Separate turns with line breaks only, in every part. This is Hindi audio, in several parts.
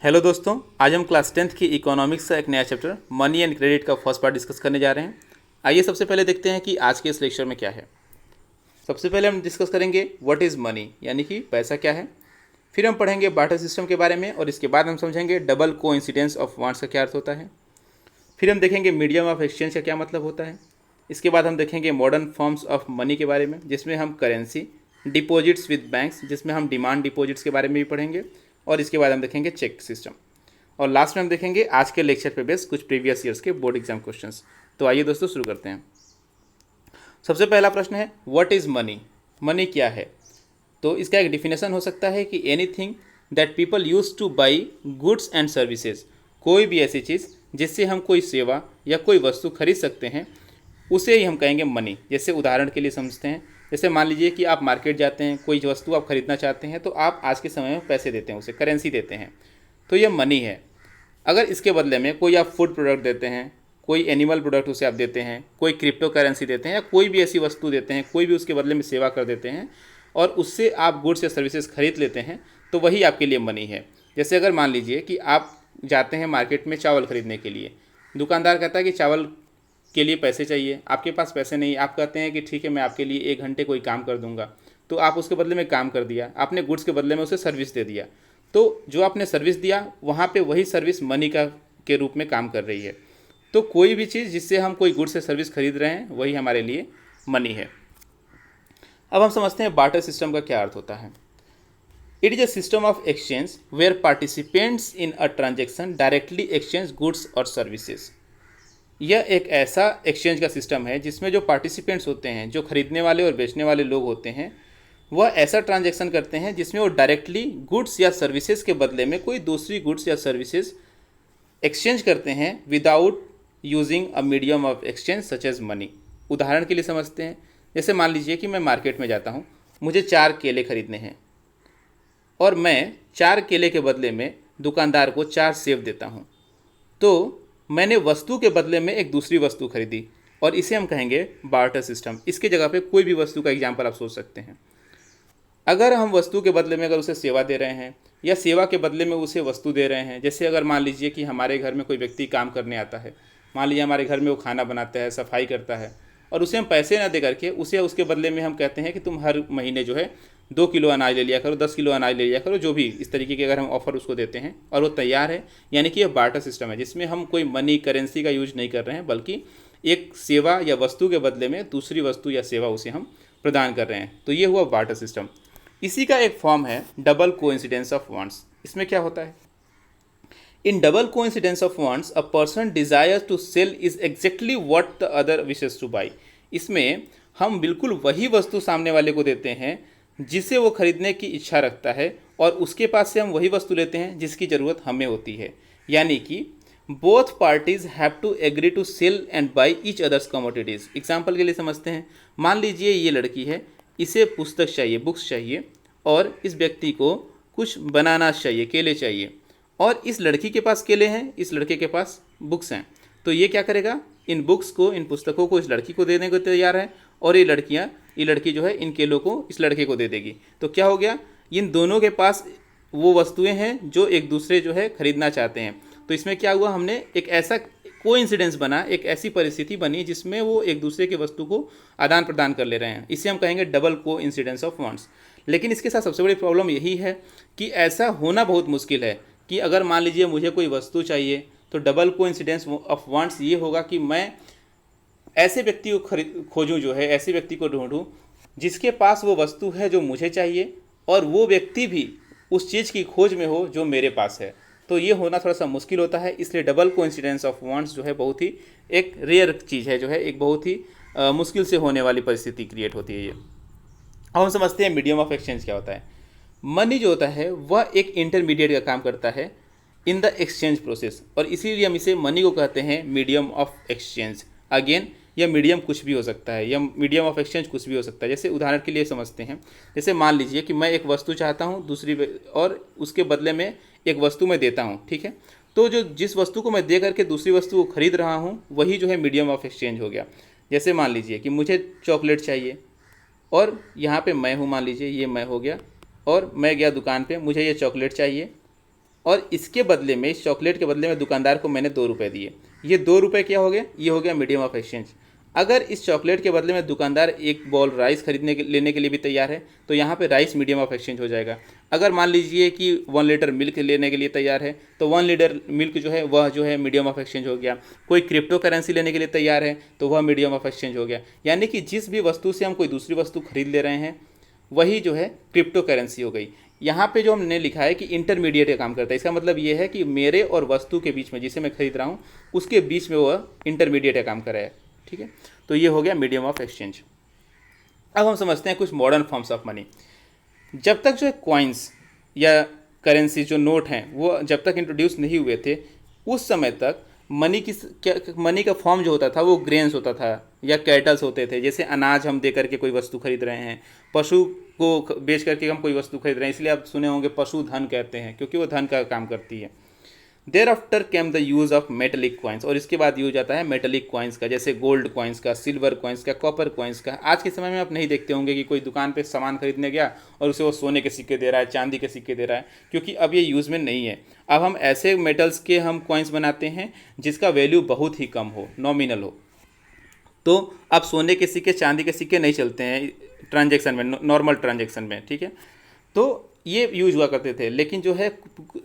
हेलो दोस्तों, आज हम क्लास 10th की इकोनॉमिक्स का एक नया चैप्टर मनी एंड क्रेडिट का फर्स्ट पार्ट डिस्कस करने जा रहे हैं। आइए सबसे पहले देखते हैं कि आज के इस लेक्चर में क्या है। सबसे पहले हम डिस्कस करेंगे व्हाट इज़ मनी, यानी कि पैसा क्या है। फिर हम पढ़ेंगे बार्टर सिस्टम के बारे में और इसके बाद हम समझेंगे डबल कोइंसिडेंस ऑफ वांट्स का क्या अर्थ होता है। फिर हम देखेंगे मीडियम ऑफ एक्सचेंज का क्या मतलब होता है। इसके बाद हम देखेंगे मॉडर्न फॉर्म्स ऑफ मनी के बारे में, जिसमें हम करेंसी, डिपॉजिट्स विद बैंक्स, जिसमें हम डिमांड डिपॉजिट्स के बारे में भी पढ़ेंगे, और इसके बाद हम देखेंगे चेक सिस्टम, और लास्ट में हम देखेंगे आज के लेक्चर पे बेस्ड कुछ प्रीवियस ईयर्स के बोर्ड एग्जाम क्वेश्चंस। तो आइए दोस्तों शुरू करते हैं। सबसे पहला प्रश्न है व्हाट इज़ मनी। मनी क्या है? तो इसका एक डिफिनेशन हो सकता है कि anything that people use two by goods and services, कोई भी ऐसी चीज़ जिससे हम कोई सेवा या कोई वस्तु खरीद सकते हैं उसे ही हम कहेंगे मनी। जैसे उदाहरण के लिए समझते हैं, जैसे मान लीजिए कि आप मार्केट जाते हैं, कोई वस्तु आप खरीदना चाहते हैं तो आप आज के समय में पैसे देते हैं, उसे करेंसी देते हैं, तो यह मनी है। अगर इसके बदले में कोई आप फूड प्रोडक्ट देते हैं, कोई एनिमल प्रोडक्ट उसे आप देते हैं, कोई क्रिप्टो करेंसी देते हैं, या कोई भी ऐसी वस्तु देते हैं, कोई भी उसके बदले में सेवा कर देते हैं और उससे आप गुड्स या सर्विसेज खरीद लेते हैं, तो वही आपके लिए मनी है। जैसे अगर मान लीजिए कि आप जाते हैं मार्केट में चावल खरीदने के लिए, दुकानदार कहता है कि चावल के लिए पैसे चाहिए, आपके पास पैसे नहीं, आप कहते हैं कि ठीक है मैं आपके लिए 1 घंटे कोई काम कर दूंगा, तो आप उसके बदले में काम कर दिया, आपने गुड्स के बदले में उसे सर्विस दे दिया, तो जो आपने सर्विस दिया वहाँ पे वही सर्विस मनी का के रूप में काम कर रही है। तो कोई भी चीज़ जिससे हम कोई गुड्स या सर्विस खरीद रहे हैं वही हमारे लिए मनी है। अब हम समझते हैं बार्टर सिस्टम का क्या अर्थ होता है। It is a system of exchange where participants in a transaction directly exchange goods और सर्विसेज। यह एक ऐसा एक्सचेंज का सिस्टम है जिसमें जो पार्टिसिपेंट्स होते हैं, जो खरीदने वाले और बेचने वाले लोग होते हैं, वह ऐसा ट्रांजैक्शन करते हैं जिसमें वो डायरेक्टली गुड्स या सर्विसेज के बदले में कोई दूसरी गुड्स या सर्विसेज एक्सचेंज करते हैं without using a medium of exchange such as money. उदाहरण के लिए समझते हैं, जैसे मान लीजिए कि मैं मार्केट में जाता हूँ, मुझे 4 केले खरीदने हैं और मैं 4 केले के बदले में दुकानदार को 4 सेब देता हूँ, तो मैंने वस्तु के बदले में एक दूसरी वस्तु खरीदी और इसे हम कहेंगे बार्टर सिस्टम। इसके जगह पे कोई भी वस्तु का एग्जाम्पल आप सोच सकते हैं। अगर हम वस्तु के बदले में अगर उसे सेवा दे रहे हैं या सेवा के बदले में उसे वस्तु दे रहे हैं, जैसे अगर मान लीजिए कि हमारे घर में कोई व्यक्ति काम करने आता है, मान लीजिए हमारे घर में वो खाना बनाता है, सफाई करता है, और उसे हम पैसे ना दे करके उसे उसके बदले में हम कहते हैं कि तुम हर महीने जो है 2 किलो अनाज ले लिया करो, 10 किलो अनाज ले लिया करो, जो भी इस तरीके के अगर हम ऑफर उसको देते हैं और वो तैयार है, यानी कि यह बार्टर सिस्टम है जिसमें हम कोई मनी करेंसी का यूज नहीं कर रहे हैं, बल्कि एक सेवा या वस्तु के बदले में दूसरी वस्तु या सेवा उसे हम प्रदान कर रहे हैं। तो ये हुआ बार्टर सिस्टम। इसी का एक फॉर्म है डबल कोइंसिडेंस ऑफ वांट्स। इसमें क्या होता है? In double coincidence of wants a person desires to sell is exactly what the other wishes to buy. इसमें हम बिल्कुल वही वस्तु सामने वाले को देते हैं जिसे वो खरीदने की इच्छा रखता है, और उसके पास से हम वही वस्तु लेते हैं जिसकी ज़रूरत हमें होती है। यानी कि both parties have to agree to sell and buy each others commodities. Example के लिए समझते हैं, मान लीजिए ये लड़की है, इसे पुस्तक चाहिए, बुक्स चाहिए, और इस व्यक्ति को कुछ बनाना चाहिए, केले चाहिए, और इस लड़की के पास केले हैं, इस लड़के के पास बुक्स हैं। तो ये क्या करेगा, इन बुक्स को, इन पुस्तकों को इस लड़की को देने को तैयार है, और ये लड़की जो है इन केलों को इस लड़के को दे देगी। तो क्या हो गया, इन दोनों के पास वो वस्तुएं हैं जो एक दूसरे जो है खरीदना चाहते हैं। तो इसमें क्या हुआ, हमने एक ऐसा कोइंसिडेंस बना, एक ऐसी परिस्थिति बनी जिसमें वो एक दूसरे की वस्तु को आदान प्रदान कर ले रहे हैं। इसे हम कहेंगे डबल कोइंसिडेंस ऑफ वांट्स। लेकिन इसके साथ सबसे बड़ी प्रॉब्लम यही है कि ऐसा होना बहुत मुश्किल है कि अगर मान लीजिए मुझे कोई वस्तु चाहिए, तो डबल कोइंसिडेंस ऑफ वांट्स ये होगा कि मैं ऐसे व्यक्ति को खोजूं, जो है ऐसे व्यक्ति को ढूंढूं जिसके पास वो वस्तु है जो मुझे चाहिए, और वो व्यक्ति भी उस चीज़ की खोज में हो जो मेरे पास है। तो ये होना थोड़ा सा मुश्किल होता है, इसलिए डबल कोइंसिडेंस ऑफ वांट्स जो है बहुत ही एक रेयर चीज़ है, जो है एक बहुत ही मुश्किल से होने वाली परिस्थिति क्रिएट होती है ये। अब हम समझते हैं मीडियम ऑफ एक्सचेंज क्या होता है। मनी जो होता है वह एक इंटरमीडिएट का काम करता है इन द एक्सचेंज प्रोसेस, और इसीलिए हम इसे मनी को कहते हैं मीडियम ऑफ एक्सचेंज। अगेन यह मीडियम कुछ भी हो सकता है, या मीडियम ऑफ एक्सचेंज कुछ भी हो सकता है। जैसे उदाहरण के लिए समझते हैं, जैसे मान लीजिए कि मैं एक वस्तु चाहता हूँ दूसरी, और उसके बदले में एक वस्तु मैं देता हूँ, ठीक है। तो जो जिस वस्तु को मैं दे करके दूसरी वस्तु को खरीद रहा हूँ वही जो है मीडियम ऑफ एक्सचेंज हो गया। जैसे मान लीजिए कि मुझे चॉकलेट चाहिए, और यहाँ पे मैं हूँ, मान लीजिए ये मैं हो गया, और मैं गया दुकान पे, मुझे ये चॉकलेट चाहिए, और इसके बदले में, इस चॉकलेट के बदले में दुकानदार को मैंने 2 रुपये दिए। ये 2 रुपये क्या हो गया? ये हो गया मीडियम ऑफ एक्सचेंज। अगर इस चॉकलेट के बदले में दुकानदार एक बॉल राइस लेने के लिए भी तैयार है, तो यहाँ पे राइस मीडियम ऑफ एक्सचेंज हो जाएगा। अगर मान लीजिए कि 1 लीटर मिल्क लेने के लिए तैयार है, तो 1 लीटर मिल्क जो है वह जो है मीडियम ऑफ एक्सचेंज हो गया। कोई क्रिप्टो करेंसी लेने के लिए तैयार है, तो वह मीडियम ऑफ एक्सचेंज हो गया। यानी कि जिस भी वस्तु से हम कोई दूसरी वस्तु खरीद ले रहे हैं, वही जो है क्रिप्टो करेंसी हो गई। यहाँ पे जो हमने लिखा है कि इंटरमीडिएट का काम करता है, इसका मतलब ये है कि मेरे और वस्तु के बीच में, जिसे मैं खरीद रहा हूँ, उसके बीच में वह इंटरमीडिएट का काम कर रहा है। ठीक है, तो ये हो गया मीडियम ऑफ एक्सचेंज। अब हम समझते हैं कुछ मॉडर्न फॉर्म्स ऑफ मनी। जब तक जो है कॉइन्स या करेंसी जो नोट हैं वो जब तक इंट्रोड्यूस नहीं हुए थे, उस समय तक मनी का फॉर्म जो होता था वो ग्रेन्स होता था या कैटल्स होते थे। जैसे अनाज हम दे करके कोई वस्तु खरीद रहे हैं, पशु को बेच करके हम कोई वस्तु खरीद रहे हैं, इसलिए आप सुने होंगे पशुधन कहते हैं, क्योंकि वो धन का काम करती है। Thereafter came the use of metallic coins, और इसके बाद यूज आता है मेटेलिक कॉइन्स का, जैसे गोल्ड कॉइन्स का, सिल्वर कॉइन्स का, कॉपर कॉइन्स का। आज के समय में आप नहीं देखते होंगे कि कोई दुकान पे सामान खरीदने गया और उसे वो सोने के सिक्के दे रहा है, चांदी के सिक्के दे रहा है, क्योंकि अब ये यूज़ में नहीं है। अब हम ऐसे मेटल्स के हम कॉइन्स बनाते हैं जिसका वैल्यू बहुत ही कम हो, नॉमिनल हो। तो अब सोने के सिक्के, चांदी के सिक्के नहीं चलते हैं ट्रांजैक्शन में, नॉर्मल ट्रांजैक्शन में। ठीक है, तो ये यूज हुआ करते थे, लेकिन जो है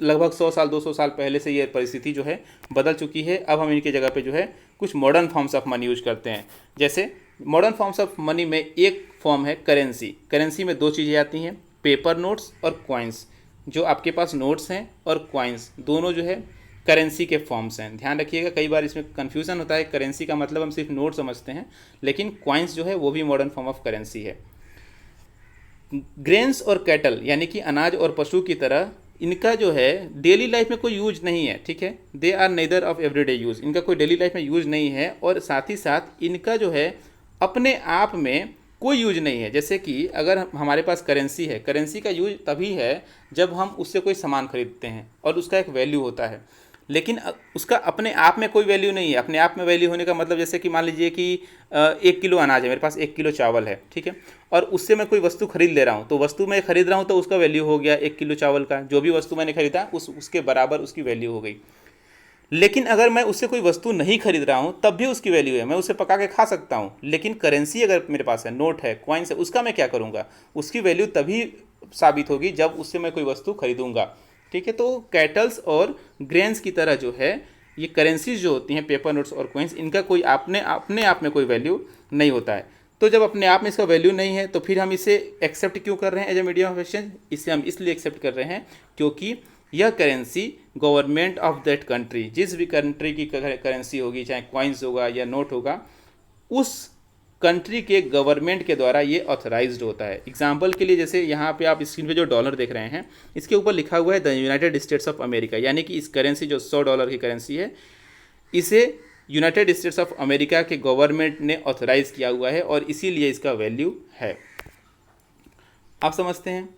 लगभग 100 साल 200 साल पहले से ये परिस्थिति जो है बदल चुकी है। अब हम इनकी जगह पे जो है कुछ modern forms of money use करते हैं। जैसे मॉडर्न फॉर्म्स ऑफ मनी में एक फॉर्म है करेंसी। करेंसी में 2 चीज़ें आती हैं, पेपर नोट्स और कॉइन्स। जो आपके पास नोट्स हैं और कॉइन्स दोनों जो है करेंसी के फॉर्म्स हैं। ध्यान रखिएगा, कई बार इसमें कन्फ्यूज़न होता है। करेंसी का मतलब हम सिर्फ नोट समझते हैं, लेकिन कॉइन्स जो है वो भी मॉडर्न फॉर्म ऑफ करेंसी है। ग्रेन्स और कैटल यानी कि अनाज और पशु की तरह इनका जो है डेली लाइफ में कोई यूज नहीं है। ठीक है, they are neither of everyday use, इनका कोई डेली लाइफ में यूज नहीं है, और साथ ही साथ इनका जो है अपने आप में कोई यूज नहीं है। जैसे कि अगर हमारे पास करेंसी है, करेंसी का यूज तभी है जब हम उससे कोई सामान खरीदते हैं और उसका एक वैल्यू होता है, लेकिन उसका अपने आप में कोई वैल्यू नहीं है। अपने आप में वैल्यू होने का मतलब जैसे कि मान लीजिए कि 1 किलो अनाज है, मेरे पास 1 किलो चावल है, ठीक है, और उससे मैं कोई वस्तु खरीद ले रहा हूँ, तो वस्तु मैं खरीद रहा हूँ तो उसका वैल्यू हो गया 1 किलो चावल का। जो भी वस्तु मैंने खरीदा उसके बराबर उसकी वैल्यू हो गई। लेकिन अगर मैं उससे कोई वस्तु नहीं खरीद रहा हूँ तब भी उसकी वैल्यू है, मैं उसे पका के खा सकता हूँ। लेकिन करेंसी अगर मेरे पास है, नोट है, कॉइन्स है, उसका मैं क्या करूँगा? उसकी वैल्यू तभी साबित होगी जब उससे मैं कोई वस्तु खरीदूंगा। ठीक है, तो कैटल्स और ग्रेन्स की तरह जो है ये करेंसीज जो होती हैं, पेपर नोट्स और कॉइन्स, इनका कोई अपने आप में कोई वैल्यू नहीं होता है। तो जब अपने आप में इसका वैल्यू नहीं है तो फिर हम इसे एक्सेप्ट क्यों कर रहे हैं as a medium of exchange? इसे हम इसलिए एक्सेप्ट कर रहे हैं क्योंकि यह currency government of that country, जिस भी कंट्री की करेंसी होगी, चाहे कॉइन्स होगा या नोट होगा, उस कंट्री के गवर्नमेंट के द्वारा ये ऑथराइज्ड होता है। एग्जाम्पल के लिए जैसे यहाँ पे आप स्क्रीन पे जो डॉलर देख रहे हैं, इसके ऊपर लिखा हुआ है the United states of America, यानी कि इस करेंसी जो $100 की करेंसी है, इसे यूनाइटेड स्टेट्स ऑफ अमेरिका के गवर्नमेंट ने ऑथराइज किया हुआ है और इसीलिए इसका वैल्यू है। आप समझते हैं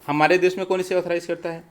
हमारे देश में कौन इसे ऑथराइज करता है?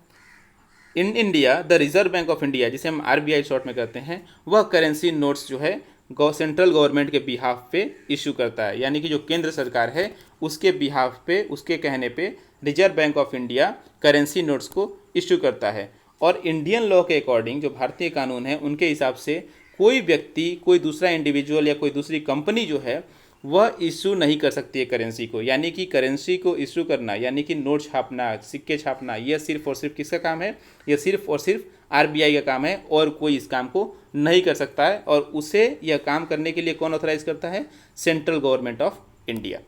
In India the reserve bank of India, जिसे हम RBI शॉर्ट में कहते हैं, वह करेंसी नोट्स जो है सेंट्रल गवर्नमेंट के बिहाफ पे इशू करता है। यानी कि जो केंद्र सरकार है उसके बिहाफ पे, उसके कहने पे reserve bank of India currency notes को इशू करता है। और इंडियन लॉ के अकॉर्डिंग, जो भारतीय कानून है उनके हिसाब से, कोई व्यक्ति, कोई दूसरा इंडिविजुअल या कोई दूसरी कंपनी जो है वह इशू नहीं कर सकती है करेंसी को। यानी कि करेंसी को इशू करना, यानी कि नोट छापना, सिक्के छापना, यह सिर्फ और सिर्फ किसका काम है? यह सिर्फ और सिर्फ RBI का काम है, और कोई इस काम को नहीं कर सकता है। और उसे यह काम करने के लिए कौन ऑथराइज करता है? Central government of India.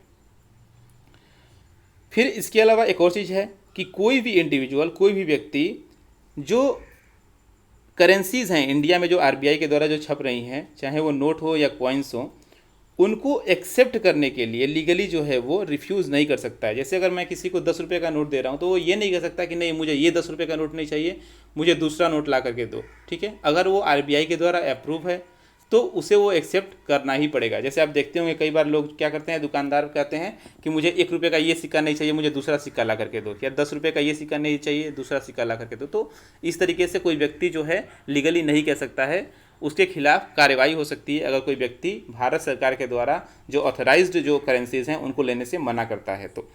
फिर इसके अलावा एक और चीज़ है कि कोई भी इंडिविजुअल, कोई भी व्यक्ति, जो करेंसीज हैं इंडिया में जो RBI के द्वारा जो छप रही हैं, चाहे वो नोट हो या कॉइन्स हो, उनको एक्सेप्ट करने के लिए लीगली जो है वो रिफ्यूज़ नहीं कर सकता है। जैसे अगर मैं किसी को 10 रुपये का नोट दे रहा हूँ तो वो ये नहीं कह सकता कि नहीं, मुझे ये 10 रुपये का नोट नहीं चाहिए, मुझे दूसरा नोट ला करके दो। ठीक है, अगर वो RBI के द्वारा अप्रूव है तो उसे वो एक्सेप्ट करना ही पड़ेगा। जैसे आप देखते होंगे कई बार लोग क्या करते हैं, दुकानदार कहते हैं कि मुझे 1 रुपये का ये सिक्का नहीं चाहिए, मुझे दूसरा सिक्का ला करके दो, या 10 रुपये का ये सिक्का नहीं चाहिए, दूसरा सिक्का ला करके दो। तो इस तरीके से कोई व्यक्ति जो है लीगली नहीं कह सकता है, उसके खिलाफ कार्रवाई हो सकती है अगर कोई व्यक्ति भारत सरकार के द्वारा जो ऑथराइज्ड जो करेंसीज हैं उनको लेने से मना करता है तो।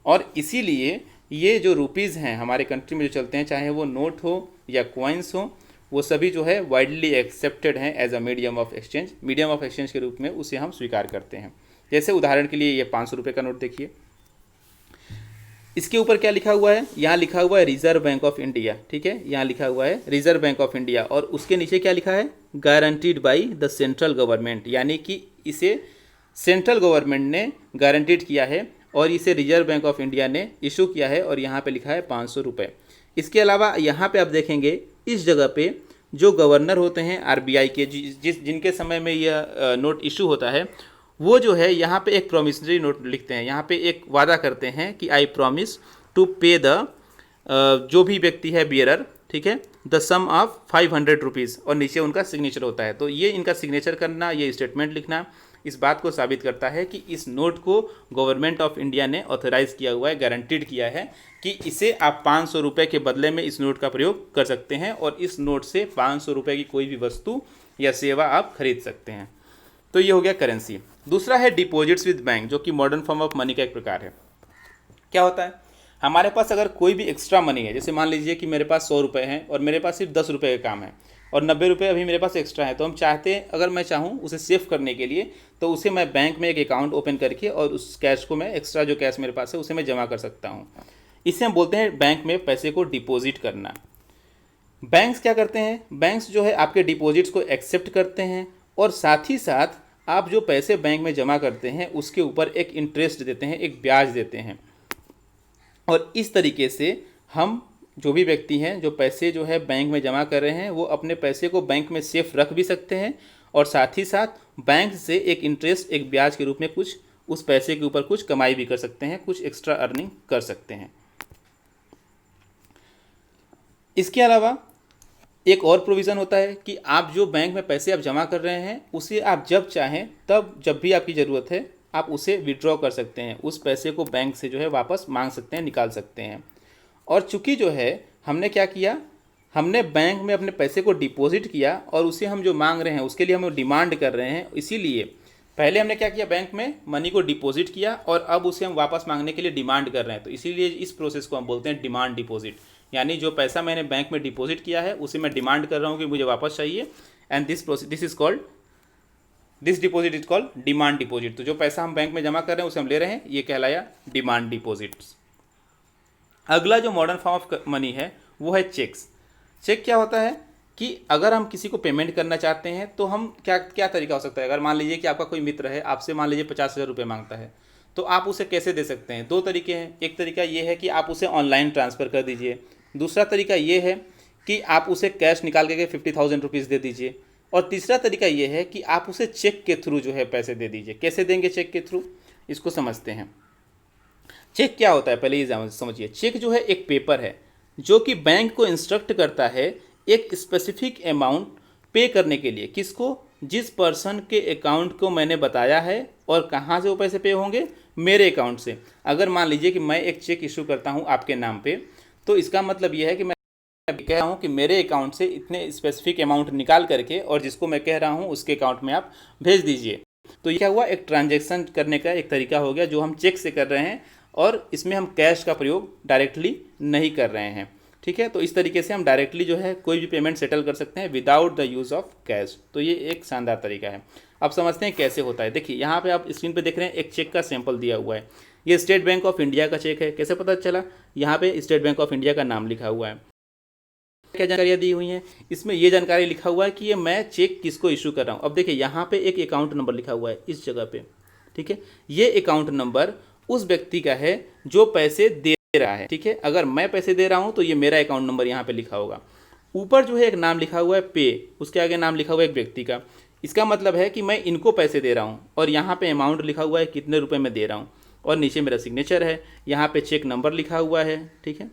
और इसीलिए ये जो रुपीज़ हैं हमारे कंट्री में जो चलते हैं, चाहे वो नोट हो या कॉइन्स हो, वो सभी जो है वाइडली एक्सेप्टेड हैं as a medium of exchange. Medium of exchange के रूप में उसे हम स्वीकार करते हैं। जैसे उदाहरण के लिए ये 500 रुपये का नोट देखिए, इसके ऊपर क्या लिखा हुआ है, यहाँ लिखा हुआ है रिजर्व बैंक ऑफ इंडिया, ठीक है, यहाँ लिखा हुआ है रिजर्व बैंक ऑफ इंडिया, और उसके नीचे क्या लिखा है, guaranteed by the central government, यानी कि इसे सेंट्रल गवर्नमेंट ने गारंटीड किया है और इसे रिजर्व बैंक ऑफ इंडिया ने इशू किया है, और यहाँ पे लिखा है 500 रुपये। इसके अलावा यहाँ पे आप देखेंगे इस जगह पे जो गवर्नर होते हैं आरबीआई के, जिनके समय में यह नोट इशू होता है, वो जो है यहाँ पे एक प्रोमिसरी नोट लिखते हैं, यहाँ पे एक वादा करते हैं कि आई प्रॉमिस टू पे द जो भी व्यक्ति है बियरर, ठीक है, द सम ऑफ 500 रुपीज़, और नीचे उनका सिग्नेचर होता है। तो ये इनका सिग्नेचर करना, ये स्टेटमेंट लिखना इस बात को साबित करता है कि इस नोट को गवर्नमेंट ऑफ इंडिया ने ऑथराइज़ किया हुआ है, गारंटीड किया है कि इसे आप 500 रुपये के बदले में इस नोट का प्रयोग कर सकते हैं, और इस नोट से 500 रुपये की कोई भी वस्तु या सेवा आप खरीद सकते हैं। तो ये हो गया करेंसी। दूसरा है डिपॉजिट्स विद बैंक, जो कि मॉडर्न फॉर्म ऑफ मनी का एक प्रकार है। क्या होता है, हमारे पास अगर कोई भी एक्स्ट्रा मनी है, जैसे मान लीजिए कि मेरे पास 100 रुपये हैं और मेरे पास सिर्फ 10 रुपये का काम है और 90 रुपये अभी मेरे पास एक्स्ट्रा है, तो हम चाहते हैं, अगर मैं चाहूँ उसे सेव करने के लिए, तो उसे मैं बैंक में एक अकाउंट ओपन करके और उस कैश को मैं, एक्स्ट्रा जो कैश मेरे पास है उसे मैं जमा कर सकता हूँ। इसे हम बोलते हैं बैंक में पैसे को डिपॉजिट करना। बैंक्स क्या करते हैं, बैंक्स जो है आपके डिपॉजिट्स को एक्सेप्ट करते हैं और साथ ही साथ आप जो पैसे बैंक में जमा करते हैं उसके ऊपर एक इंटरेस्ट देते हैं, एक ब्याज देते हैं। और इस तरीके से हम जो भी व्यक्ति हैं जो पैसे जो है बैंक में जमा कर रहे हैं, वो अपने पैसे को बैंक में सेफ रख भी सकते हैं और साथ ही साथ बैंक से एक इंटरेस्ट, एक ब्याज के रूप में कुछ उस पैसे के ऊपर कुछ कमाई भी कर सकते हैं, कुछ एक्स्ट्रा अर्निंग कर सकते हैं। इसके अलावा एक और प्रोविज़न होता है कि आप जो बैंक में पैसे आप जमा कर रहे हैं उसे आप जब चाहें तब, जब भी आपकी ज़रूरत है, आप उसे विड्रॉ कर सकते हैं, उस पैसे को बैंक से जो है वापस मांग सकते हैं, निकाल सकते हैं। और चूंकि जो है हमने क्या किया, हमने बैंक में अपने पैसे को डिपॉजिट किया और उसे हम जो मांग रहे हैं उसके लिए हम डिमांड कर रहे हैं, इसीलिए पहले हमने क्या किया, बैंक में मनी को डिपॉजिट किया और अब उसे हम वापस मांगने के लिए डिमांड कर रहे हैं। तो इसीलिए इस प्रोसेस को हम बोलते हैं डिमांड डिपॉजिट, यानी जो पैसा मैंने बैंक में डिपॉजिट किया है उसे मैं डिमांड कर रहा हूँ कि मुझे वापस चाहिए, and this deposit is called demand deposit. तो जो पैसा हम बैंक में जमा कर रहे हैं उसे हम ले रहे हैं, ये कहलाया डिमांड डिपॉजिट्स। अगला जो मॉडर्न फॉर्म ऑफ मनी है वो है चेक्स। चेक क्या होता है कि अगर हम किसी को पेमेंट करना चाहते हैं तो हम क्या तरीका हो सकता है। अगर मान लीजिए कि आपका कोई मित्र है, आपसे मान लीजिए 50,000 रुपये मांगता है, तो आप उसे कैसे दे सकते हैं। दो तरीके हैं। एक तरीका ये है कि आप उसे ऑनलाइन ट्रांसफ़र कर दीजिए, दूसरा तरीका ये है कि आप उसे कैश निकाल के 50,000 रुपीज़ दे दीजिए, और तीसरा तरीका ये है कि आप उसे चेक के थ्रू जो है पैसे दे दीजिए। कैसे देंगे चेक के थ्रू, इसको समझते हैं। चेक क्या होता है पहले ये समझिए। चेक जो है एक पेपर है जो कि बैंक को इंस्ट्रक्ट करता है एक स्पेसिफिक अमाउंट पे करने के लिए। किसको, जिस पर्सन के अकाउंट को मैंने बताया है। और कहाँ से वो पैसे पे होंगे, मेरे अकाउंट से। अगर मान लीजिए कि मैं एक चेक इशू करता हूँ आपके नाम पे, तो इसका मतलब यह है कि मैं कह रहा हूँ कि मेरे अकाउंट से इतने स्पेसिफिक अमाउंट निकाल करके और जिसको मैं कह रहा हूँ उसके अकाउंट में आप भेज दीजिए। तो ये क्या हुआ, एक ट्रांजैक्शन करने का एक तरीका हो गया जो हम चेक से कर रहे हैं, और इसमें हम कैश का प्रयोग डायरेक्टली नहीं कर रहे हैं। ठीक है, तो इस तरीके से हम डायरेक्टली जो है कोई भी पेमेंट सेटल कर सकते हैं without the use of cash. तो ये एक शानदार तरीका है। अब समझते हैं कैसे होता है। देखिए यहाँ पे आप स्क्रीन पे देख रहे हैं एक चेक का सैंपल दिया हुआ है। ये स्टेट बैंक ऑफ इंडिया का चेक है। कैसे पता चला, यहाँ पे स्टेट बैंक ऑफ इंडिया का नाम लिखा हुआ है। क्या जानकारियाँ दी हुई हैं इसमें, ये जानकारी लिखा हुआ है कि ये मैं चेक किसको इशू कर रहा हूँ। अब देखिए यहाँ पे एक अकाउंट नंबर लिखा हुआ है इस जगह पे। ठीक है, ये अकाउंट नंबर उस व्यक्ति का है जो पैसे दे रहा है। ठीक है, अगर मैं पैसे दे रहा हूँ तो ये मेरा अकाउंट नंबर यहाँ पे लिखा होगा। ऊपर जो है एक नाम लिखा हुआ है पे, उसके आगे नाम लिखा हुआ है एक व्यक्ति का। इसका मतलब है कि मैं इनको पैसे दे रहा हूँ, और यहाँ पे अमाउंट लिखा हुआ है कितने रुपए मैं दे रहा हूँ, और नीचे मेरा सिग्नेचर है, यहाँ पे चेक नंबर लिखा हुआ है। ठीक है,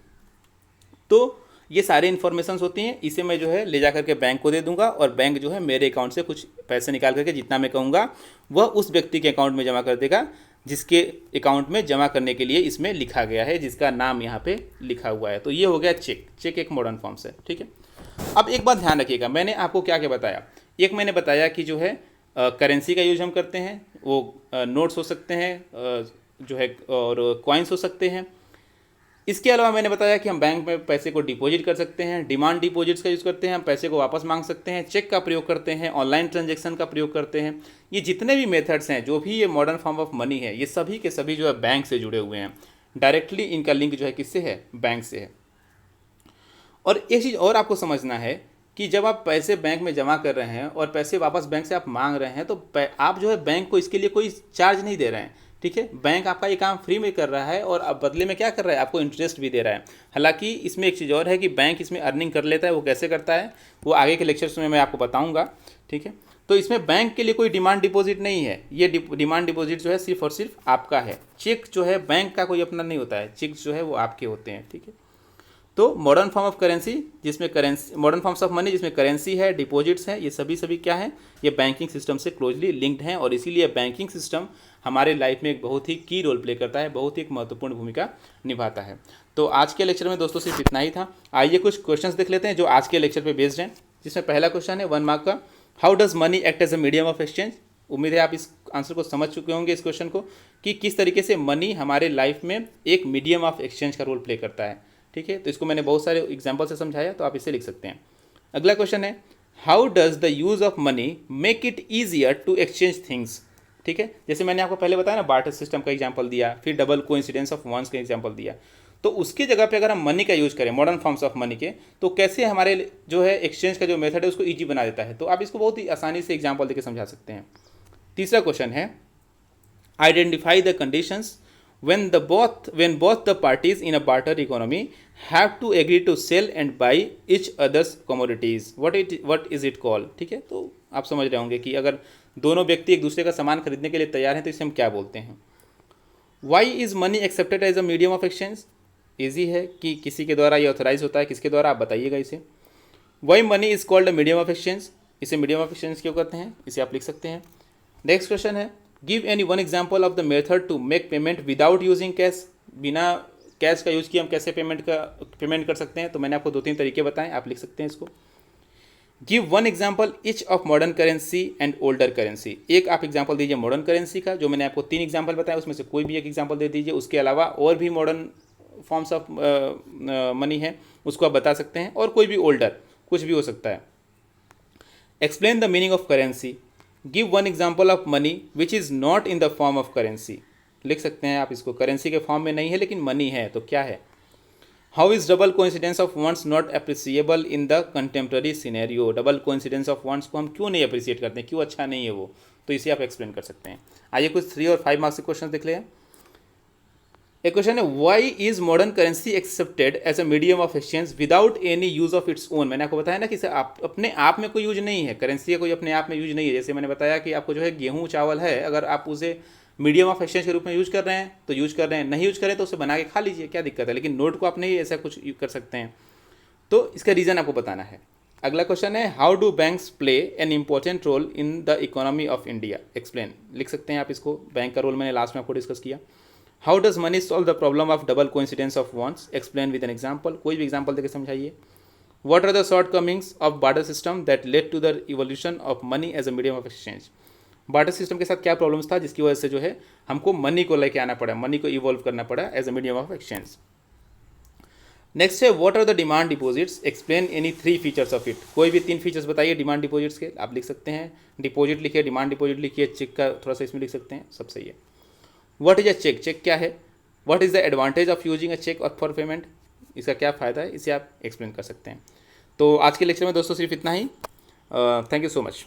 तो ये सारे इन्फॉर्मेशंस होती हैं। इसे मैं जो है ले जा करके बैंक को दे दूंगा, और बैंक जो है मेरे अकाउंट से कुछ पैसे निकाल करके जितना मैं कहूँगा वह उस व्यक्ति के अकाउंट में जमा कर देगा जिसके अकाउंट में जमा करने के लिए इसमें लिखा गया है, जिसका नाम यहाँ पे लिखा हुआ है। तो ये हो गया चेक। चेक एक मॉडर्न फॉर्म से। ठीक है, अब एक बात ध्यान रखिएगा, मैंने आपको क्या क्या बताया। एक मैंने बताया कि जो है करेंसी का यूज हम करते हैं, वो नोट्स हो सकते हैं, जो है और कॉइन्स हो सकते हैं। इसके अलावा मैंने बताया कि हम बैंक में पैसे को डिपॉजिट कर सकते हैं, डिमांड डिपॉजिट्स का यूज़ करते हैं, हम पैसे को वापस मांग सकते हैं, चेक का प्रयोग करते हैं, ऑनलाइन ट्रांजैक्शन का प्रयोग करते हैं। ये जितने भी मेथड्स हैं, जो भी ये मॉडर्न फॉर्म ऑफ मनी है, ये सभी के सभी जो है बैंक से जुड़े हुए हैं। डायरेक्टली इनका लिंक जो है किससे है? बैंक से है। और एक चीज़ और आपको समझना है कि जब आप पैसे बैंक में जमा कर रहे हैं और पैसे वापस बैंक से आप मांग रहे हैं, तो आप जो है बैंक को इसके लिए कोई चार्ज नहीं दे रहे हैं, ठीक है। बैंक आपका ये काम फ्री में कर रहा है और अब बदले में क्या कर रहा है? आपको इंटरेस्ट भी दे रहा है। हालांकि इसमें एक चीज़ और है कि बैंक इसमें अर्निंग कर लेता है। वो कैसे करता है, वो आगे के लेक्चर्स में मैं आपको बताऊँगा, ठीक है। तो इसमें बैंक के लिए कोई डिमांड डिपॉजिट नहीं है। ये डिमांड डिपॉजिट जो है सिर्फ और सिर्फ आपका है। चेक जो है बैंक का कोई अपना नहीं होता है, चेक जो है वो आपके होते हैं, ठीक है। तो मॉडर्न फॉर्म ऑफ करेंसी जिसमें मॉडर्न फॉर्म्स ऑफ मनी जिसमें करेंसी है, डिपॉजिट्स है, ये सभी क्या है? ये बैंकिंग सिस्टम से क्लोजली लिंक्ड हैं और इसीलिए बैंकिंग सिस्टम हमारे लाइफ में एक बहुत ही की रोल प्ले करता है, बहुत ही एक महत्वपूर्ण भूमिका निभाता है। तो आज के लेक्चर में दोस्तों सिर्फ इतना ही था। आइए कुछ क्वेश्चंस देख लेते हैं जो आज के लेक्चर पे बेस्ड हैं, जिसमें पहला क्वेश्चन है 1 मार्क का, how does money act as a medium of exchange. उम्मीद है आप इस आंसर को समझ चुके होंगे, इस क्वेश्चन को, कि किस तरीके से मनी हमारे लाइफ में एक मीडियम ऑफ एक्सचेंज का रोल प्ले करता है, ठीक है। तो इसको मैंने बहुत सारे एग्जाम्पल से समझाया, तो आप इसे लिख सकते हैं। अगला क्वेश्चन है, how does the use of money make it easier to exchange things, ठीक है। जैसे मैंने आपको पहले बताया ना, बार्टर सिस्टम का एग्जाम्पल दिया, फिर डबल कोइंसिडेंस ऑफ वंस का एग्जाम्पल दिया। तो उसकी जगह पे अगर हम मनी का यूज करें, मॉडर्न फॉर्म्स ऑफ मनी के, तो कैसे हमारे जो है एक्सचेंज का जो मेथड है उसको ईजी बना देता है। तो आप इसको बहुत ही आसानी से एग्जाम्पल देकर समझा सकते हैं। तीसरा क्वेश्चन है, identify the conditions when both the parties in a barter economy have to agree to sell and buy each other's commodities, what is it called, ठीक है। तो आप समझ रहे होंगे कि अगर दोनों व्यक्ति एक दूसरे का सामान खरीदने के लिए तैयार हैं तो इसे हम क्या बोलते हैं। Why is money accepted as a medium of exchange? Easy है कि किसी के द्वारा ये ऑथराइज होता है, किसके द्वारा, आप बताइएगा इसे। Why money is called a medium of exchange? इसे मीडियम ऑफ एक्सचेंज क्यों कहते हैं, इसे आप लिख सकते हैं। नेक्स्ट क्वेश्चन है, give any one example of the method to make payment without using cash. बिना कैश का यूज़ किए हम कैसे पेमेंट कर सकते हैं। तो मैंने आपको 2-3 तरीके बताएं, आप लिख सकते हैं इसको। Give one example each of modern currency and older currency. एक आप एग्जाम्पल दीजिए मॉडर्न करेंसी का, जो मैंने आपको 3 एग्जाम्पल बताया उसमें से कोई भी एक एग्जाम्पल दे दीजिए। उसके अलावा और भी मॉडर्न फॉर्म्स ऑफ मनी है उसको आप बता सकते हैं, और कोई भी ओल्डर, कुछ भी हो सकता है। Explain the meaning of currency. Give one example of money which is not in the form of currency. लिख सकते हैं आप इसको, करेंसी के फॉर्म में नहीं है लेकिन मनी है, तो क्या है। How is double coincidence of wants not appreciable in the contemporary scenario. Double coincidence of wants को हम क्यों नहीं अप्रिशिएट करते हैं, क्यों अच्छा नहीं है वो, तो इसे आप एक्सप्लेन कर सकते हैं। आइए कुछ 3 और 5 मार्क्स के क्वेश्चन देख लें। एक क्वेश्चन है, why is modern currency accepted as a medium of exchange without any use of its own. मैंने आपको बताया ना कि आप अपने आप में कोई यूज नहीं है, करेंसी का कोई अपने आप में यूज नहीं है। जैसे मैंने बताया कि आपको जो है गेहूं चावल है, अगर आप उसे मीडियम ऑफ एक्सचेंज के रूप में यूज कर रहे हैं तो यूज कर रहे हैं, नहीं यूज करें तो उसे बना के खा लीजिए, क्या दिक्कत है। लेकिन नोट को आप नहीं ऐसा कुछ कर सकते हैं, तो इसका रीज़न आपको बताना है। अगला क्वेश्चन है, how do banks play an important role in the economy of India. Explain, लिख सकते हैं आप इसको। बैंक का रोल मैंने लास्ट में आपको डिस्कस किया। How does money solve the problem of double coincidence of wants. Explain with an example, कोई भी एग्जाम्पल देकर समझाइए। What are the shortcomings of barter system that led to the evolution of money as a medium of exchange. Barter system के साथ क्या प्रॉब्लम्स था जिसकी वजह से जो है हमको मनी को लेके आना पड़ा, मनी को इवॉल्व करना पड़ा as a medium of exchange. Next है, what are the demand deposits. Explain any 3 features of it. कोई भी 3 फीचर्स बताइए डिमांड डिपॉजिट्स के, आप लिख सकते हैं। डिपॉजिट लिखिए, डिमांड डिपॉजिट लिखिए, चेक का थोड़ा सा इसमें लिख सकते हैं, सब सही है। What is a cheque, cheque क्या है। What is the advantage of using a cheque for payment, इसका क्या फ़ायदा है, इसे आप एक्सप्लेन कर सकते हैं। तो आज के लेक्चर में दोस्तों सिर्फ इतना ही। Thank you so much.